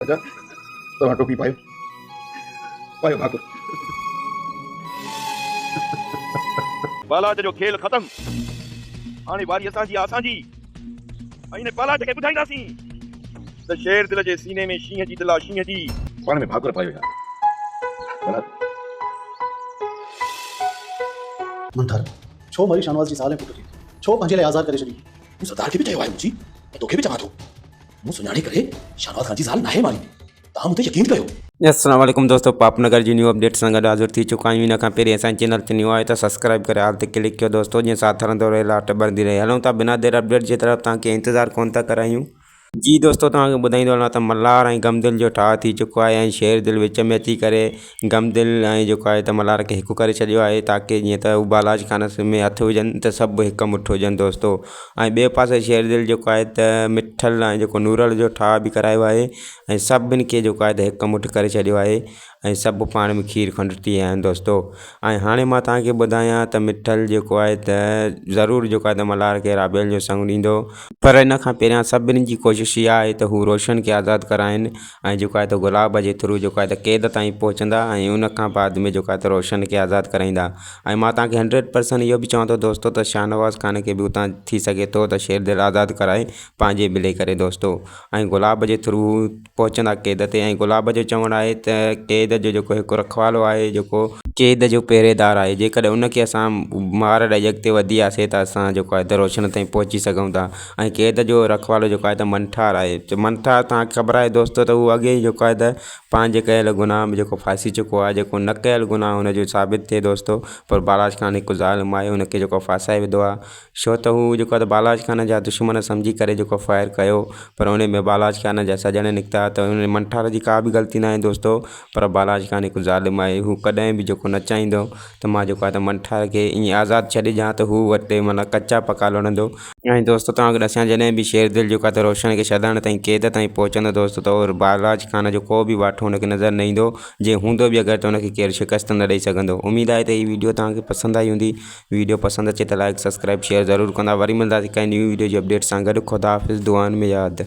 अच्छा तव्हां टोपी पायो पायो भाकुर। बालाज जो खेल खत्म। हाणे वारी असांजी असांजी ऐं बालाज खे ॿुधाईंदासीं त शेर दिल जे सीने में शींहं जी दिला शींहं जी। पाण में भाकुर पायो यार भला मंथर छो मरी शाहनवाज़ जी साले पुट खे छो पंहिंजे लाइ आज़ादु करे छॾी। मूं सरदार खे बि चयो आहे मुंहिंजी ऐं तोखे बि चवां थो मूं सुञाणे करे शाहनवाज़ ख़ान जी ज़ाल नाहे मारी। तव्हां मूं ते यकीन कयो। अस्सलाम वालेकुम दोस्तों, पापनगर जी न्यू अपडेट सां गॾु हाज़िर थी चुका आहियूं। इन खां पहिरीं असांजे चैनल ते न्यू आहे त सब्सक्राइब करे हाल ते क्लिक कयो दोस्तों, जीअं साथ हलंदो रहे लाट बढ़ंदी रहे। हलूं था बिना देर अपडेट जे तरफ़, तव्हांखे इंतज़ारु कोन था करायूं। जी दोस्तों, तव्हांखे ॿुधाईंदो वञां त मल्हार ऐं गमदिल जो ठाह थी चुको आहे ऐं शेर दिल विच में अची करे गमदिल ऐं जेको आहे त मल्हार खे हिकु करे छॾियो आहे, ताकी जीअं त हू बालाज ख़ान में हथ विझनि त सभु हिकु मुठि हुजनि दोस्तों। ऐं ॿिए पासे शेर दिल जेको आहे त मिठल ऐं जेको नूरल जो ठाह बि करायो आहे ऐं सभिनी खे जेको आहे त हिकु मुठि करे छॾियो आहे ऐं सभु पाण में खीर खंडु थी विया आहिनि दोस्तों। ऐं हाणे मां तव्हांखे ॿुधायां त मिठल जेको आहे त ज़रूरु जेको आहे त मल्हार खे राबेल जो संग ॾींदो, पर इन खां पहिरियां सभिनी जी कोशिशि इहा आहे त हू रोशन खे आज़ादु कराइनि ऐं जेको आहे त गुलाब जे थ्रू जेको आहे त क़ैद ताईं पहुचंदा ऐं उन खां बाद में जेको आहे त रोशन खे आज़ादु कराईंदा। ऐं मां तव्हांखे 100% इहो बि चवां थो दोस्तों त शाहनवाज़ ख़ान खे बि उतां थी सघे थो त शेर दिल आज़ादु कराए पंहिंजे मिले करे दोस्तों। ऐं गुलाब जे थ्रू पहुचंदा क़ैद ते ऐं गुलाब जो चवणु आहे त क़ैद जो जेको हिकु रखवालो आहे, जेको क़ैद जो पहिरेदार आहे, जेकॾहिं उनखे असां मार ॾेई अॻिते वधी वियासीं त असां जेको आहे त रोशन ताईं पहुची सघूं था। ऐं क़ैद जो रखवालो जेको आहे त मंठार आहे। मंठार तव्हांखे ख़बर आहे दोस्तों त उहो अॻे ई जेको आहे त पंहिंजे कयल गुनाह में जेको फांसी चुको आहे, जेको न कयल गुनाह हुनजो साबित थिए दोस्तों, पर बालाज ख़ान हिकु ज़ालिम आहे, हुनखे जेको फासाए विधो आहे। छो त हू जेको आहे त बालाज ख़ान जा दुश्मन सम्झी करे जेको फायर कयो, पर उन में बालाज ख़ान जा सॼण निकिता, त उन मंठार जी का बि ग़लती न आहे दोस्तों। पर बालाज ख़ान हिकु ज़ालिम आहे, हू कॾहिं बि जेको न चाहींदो त मां जेको आहे त मंठार खे ईअं आज़ादु छॾे ॾियां त हू वटि माना कचा पका लड़ंदो। ऐं दोस्तों तव्हांखे ॾसां, जॾहिं बि शेर दिल जेको आहे त रोशन खे छॾण ताईं क़ैद ताईं पहुचंदो दोस्तों, त और बालाज ख़ान जो को बि वाठो हुनखे नज़र न ईंदो, जे हूंदो बि अगरि त हुनखे केरु शिकस्त न ॾेई सघंदो। उमेदु आहे त हीअ वीडियो तव्हांखे पसंदि आई हूंदी। वीडियो पसंदि अचे त लाइक सब्सक्राइब शेयर ज़रूरु कंदा। वरी मिलंदासीं कंहिं न्यू वीडियो जी अपडेट सां गॾु। ख़ुदा हाफ़िज़, दुआनि में यादि।